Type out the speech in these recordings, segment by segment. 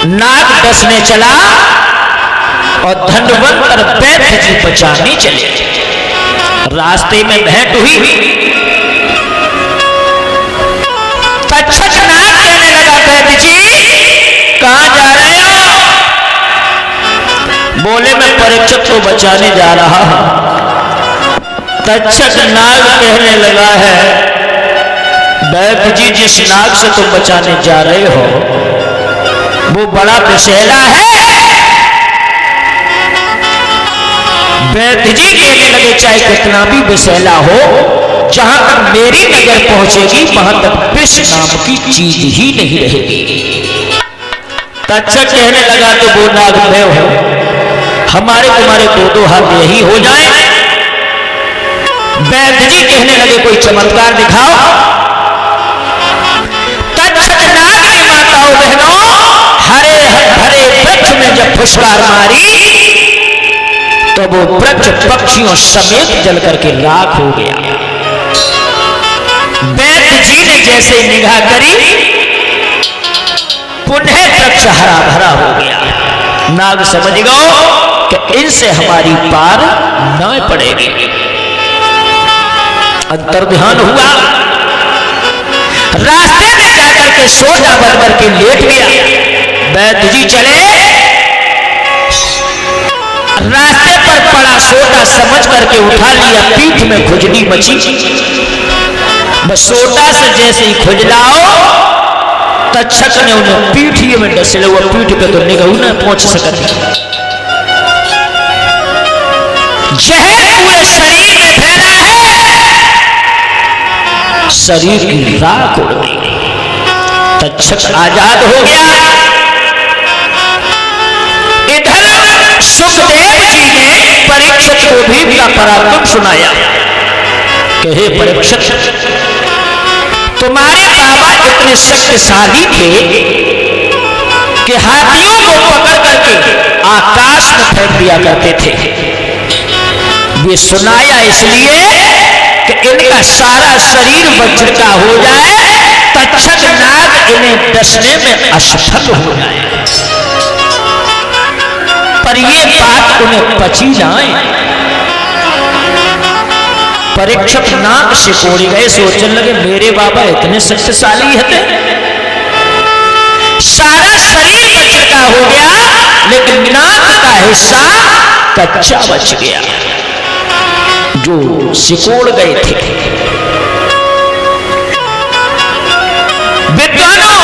नाग डसने चला और धनवंतर वैद्य जी बचाने चले। रास्ते में भेंट हुई। तक्षक नाग कहने लगा, वैद्य जी कहां जा रहे हो? बोले, मैं परीक्षक को बचाने जा रहा हूं। तक्षक नाग कहने लगा है, वैद्य जी जिस नाग से तुम बचाने जा रहे हो वो बड़ा विषैला है। वैद्य जी कहने लगे, चाहे कितना भी विषैला हो, जहां तक मेरी नजर पहुंचेगी वहां तक विष नाम की चीज ही नहीं रहेगी। तक्षक कहने लगा, तो वो नाग मैं हूं, हमारे तुम्हारे दो हाथ यही हो जाए। वैद्य जी कहने लगे, कोई चमत्कार दिखाओ। तक्षक नाग ने माताओं बहनों हरे भरे वृक्ष में जब फुसकार मारी तो वो वृक्ष पक्षियों समेत जल करके राख हो गया। वैद्य जी ने जैसे निगाह करी पुनः वृक्ष हरा भरा हो गया। नाग समझ गए कि इनसे हमारी पार न पड़ेगी। अंतर्ध्यान हुआ। रास्ते में जाकर के सोजा बनकर के लेट गया। वैद्य जी चले, रास्ते पर पड़ा सोटा समझ करके उठा लिया। पीठ में खुजली मची। बस सोटा से जैसे ही खुजलाओ, तक्षक ने उन्हें पीठिए में डसले। वो पीठ पे तो निगाह न पहुंच सकती। जहर पूरे शरीर में फैला है, शरीर की राख उड़ गई। तक्षक आजाद हो गया। इधर सुखदेव जी ने परीक्षक को भी अपना पराक्रम सुनाया कि हे परीक्षक, तुम्हारे बाबा इतने शक्तिशाली थे कि हाथियों को पकड़ करके आकाश में फेंक दिया करते थे। ये सुनाया इसलिए कि इनका सारा शरीर वज्र का हो जाए, तक्षक नाग इन्हें डसने में असफल हो जाए। पर ये बात उन्हें पची जाए। परीक्षक नाग से कोड़ी गए। सोचने लगे, मेरे बाबा इतने शक्तिशाली थे, सारा शरीर वज्र का हो गया लेकिन नाग का हिस्सा कच्चा बच गया जो सिकोड़ गए थे। विद्वानों,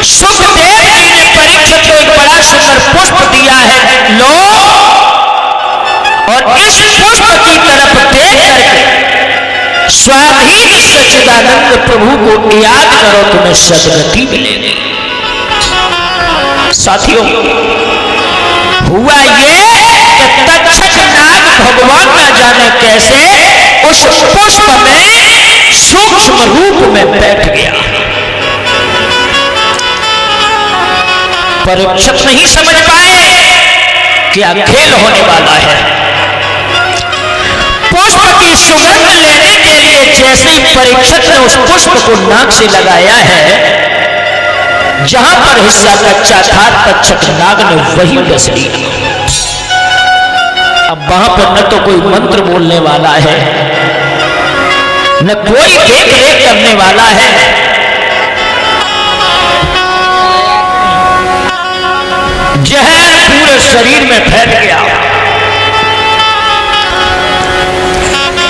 सुखदेव जी ने परीक्षक को एक बड़ा सुंदर पुष्प दिया है, लो, और इस पुष्प की तरफ देख करके स्वाधीन सच्चिदानंद प्रभु को याद करो, तुम्हें सदगति मिलेगी। साथियों, हुआ ये कि तक्षक नाग भगवान न जाने कैसे उस पुष्प में सूक्ष्म रूप में बैठ गया। परीक्षक नहीं समझ पाए क्या खेल होने वाला है। पुष्प की सुगंध लेने के लिए जैसे ही परीक्षक ने उस पुष्प को नाक से लगाया है, जहां पर हिस्सा कच्चा था, तक्षक नाग ने वही डस लिया। अब वहां पर न तो कोई मंत्र बोलने वाला है, न कोई देख रेख करने वाला है। जहर पूरे शरीर में फैल गया।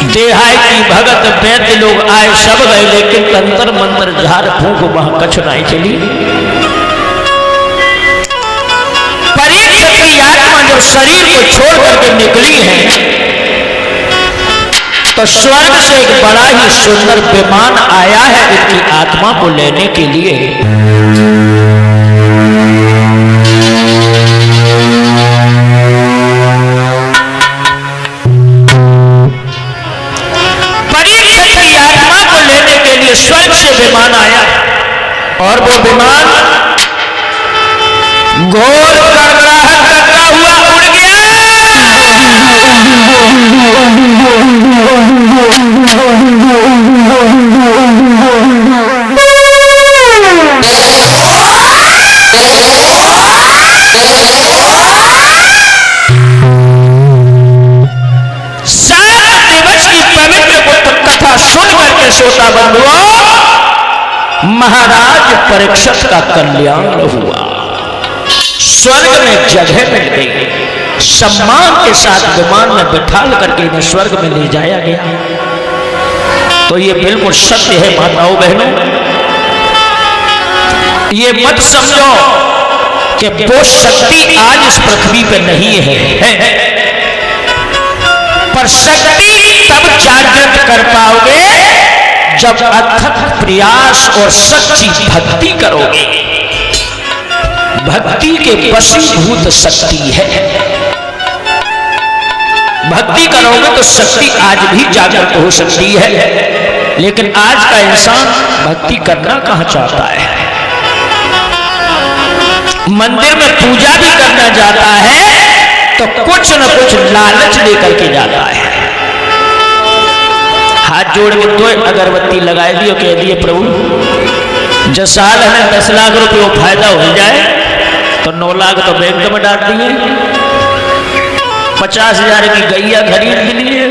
देहाती भगत वैद्य लोग आए, सब गए, लेकिन तंत्र मंत्र झाड़ फूंक वहां कठिनाई चली। परीक्षक की आत्मा जो शरीर को छोड़ करके निकली है, तो स्वर्ग से एक बड़ा ही सुंदर विमान आया है इसकी आत्मा को लेने के लिए। स्वर्ग से विमान आया और वो विमान घोर गड़गड़ाहट करता हुआ उड़ गया। महाराज परीक्षित का कल्याण हुआ, स्वर्ग में जगह मिल गई, सम्मान के साथ विमान में बिठाल करके इन्हें स्वर्ग में ले जाया गया। तो ये बिल्कुल सत्य है माताओं बहनों, ये मत समझो कि वो शक्ति आज इस पृथ्वी पर नहीं है, पर शक्ति तब जागृत कर पाओगे जब अथक प्रयास और सच्ची भक्ति करोगे। भक्ति के वशीभूत शक्ति है, भक्ति करोगे तो शक्ति आज भी जागृत हो सकती है। लेकिन आज का इंसान भक्ति करना कहां चाहता है, मंदिर में पूजा भी करना जाता है तो कुछ न कुछ लालच लेकर के जाता है। हाथ जोड़ के 2 अगरबत्ती लगाए दी और कह दिए प्रभु जो साल हमें 10 लाख रुपये फायदा हो जाए तो 9 लाख तो बैंक में डाल दिए, 50,000 की गैया खरीद लिए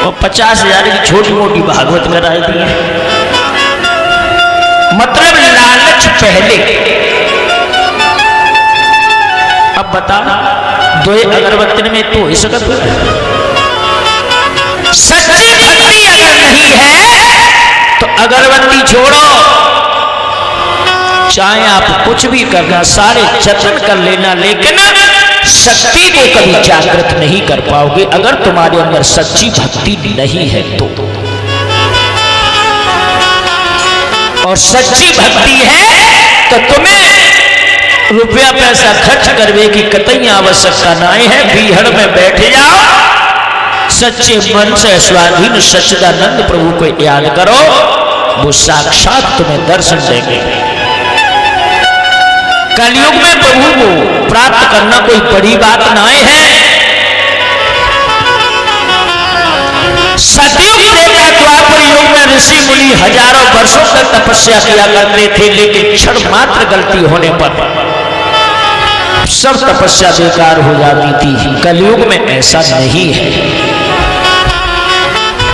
और 50,000 की छोटी मोटी भागवत कराई दी। मतलब लालच पहले। अब बता 2 अगरबत्ती में तो हो सकता है। सच्ची भक्ति अगर नहीं है तो अगरबत्ती छोड़ो, चाहे आप कुछ भी करना, सारे जतन कर लेना, लेकिन शक्ति को कभी जागृत नहीं कर पाओगे अगर तुम्हारे अंदर सच्ची भक्ति नहीं है तो। और सच्ची भक्ति है तो तुम्हें रुपया पैसा खर्च करने की कतई आवश्यकता नहीं है। बीहड़ में बैठ जाओ, सच्चे मन से स्वाधीन सच्चिदानंद प्रभु को याद करो, वो साक्षात तुम्हें दर्शन देंगे। कलयुग में प्रभु को प्राप्त करना कोई बड़ी बात नहीं है। सतयुग से द्वापर युग में ऋषि मुनि हजारों वर्षों तक तपस्या किया करते थे, लेकिन क्षण मात्र गलती होने पर सब तपस्या बेकार हो जाती थी। कलयुग में ऐसा नहीं है।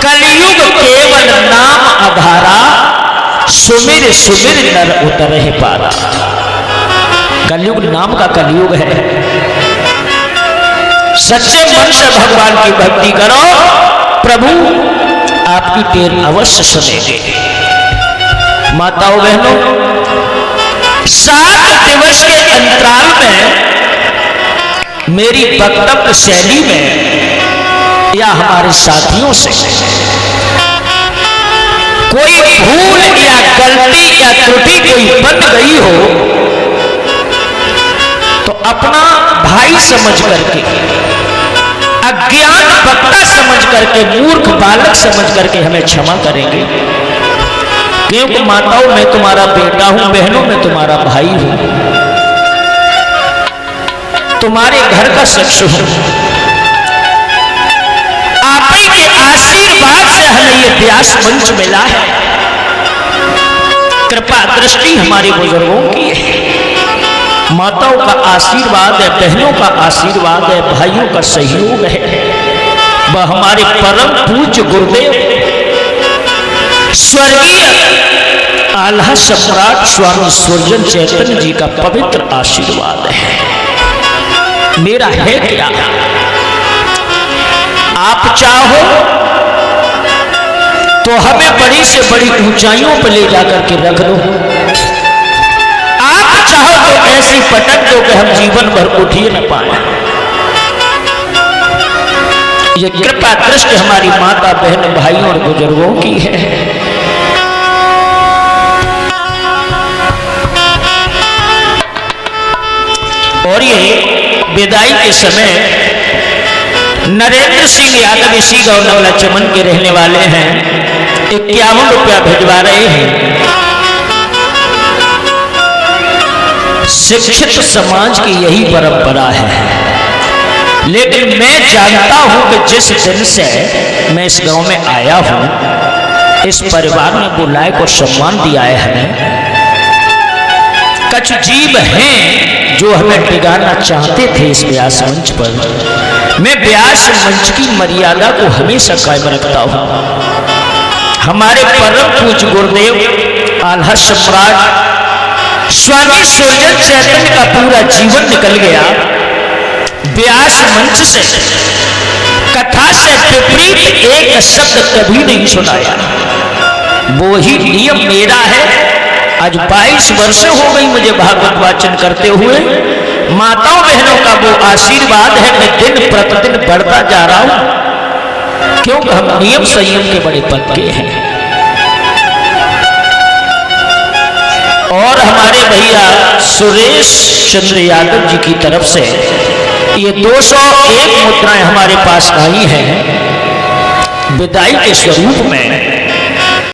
कलयुग केवल नाम आधारा, सुमिर सुमिर नर उतर है पारा। कलयुग नाम का कलयुग है। सच्चे मन से भगवान की भक्ति करो, प्रभु आपकी टेर अवश्य सुनेंगे। माताओं बहनों, 7 दिवस के अंतराल में मेरी वक्तव्य शैली में या हमारे साथियों से कोई भूल या गलती या त्रुटि कोई बन गई हो तो अपना भाई समझ करके, अज्ञान वक्ता समझ करके, मूर्ख बालक समझ करके हमें क्षमा करेंगे। क्योंकि माताओं मैं तुम्हारा बेटा हूं, बहनों मैं तुम्हारा भाई हूं, तुम्हारे घर का शख्स हूं। आप ही के आशीर्वाद से हमें ये व्यास मंच मिला है। कृपा दृष्टि हमारे बुजुर्गों की है, माताओं का आशीर्वाद है, बहनों का आशीर्वाद है, भाइयों का सहयोग है। वह हमारे परम पूज्य गुरुदेव स्वर्गीय आल्हा सम्राट स्वामी सुरजन चैतन्य जी का पवित्र आशीर्वाद है। मेरा है क्या? आप चाहो तो हमें बड़ी से बड़ी ऊंचाइयों पर ले जाकर के रख दो, आप चाहो तो ऐसी पटक दो कि हम जीवन भर उठ ही न पाए। ये कृपा दृष्टि हमारी माता बहन भाइयों और बुजुर्गों की है। और ये विदाई के समय नरेंद्र सिंह यादव इसी गांव नवला चमन के रहने वाले हैं, 51 रुपया भिजवा रहे हैं। शिक्षित समाज की यही परंपरा है, लेकिन मैं जानता हूं कि जिस दिन से मैं इस गांव में आया हूं, इस परिवार ने बुलाए को सम्मान दिया है हमें। कुछ जीव हैं जो हमें टिकाना चाहते थे इस व्यास मंच पर। मैं व्यास मंच की मर्यादा को हमेशा कायम रखता हूं। हमारे परम पूज्य गुरुदेव आल्हा सम्राट स्वामी सुरजन चैतन्य का पूरा जीवन निकल गया। व्यास मंच से कथा से विपरीत एक शब्द कभी नहीं सुनाया। वो ही नियम मेरा है। आज 22 वर्ष हो गई मुझे भागवत वाचन करते हुए। माताओं बहनों का वो आशीर्वाद है, मैं दिन प्रतिदिन बढ़ता जा रहा हूं, क्योंकि हम नियम संयम के बड़े पक्के हैं। और हमारे भैया सुरेश चंद्र यादव जी की तरफ से ये 201 मुद्राएं हमारे पास आई हैं विदाई के स्वरूप में।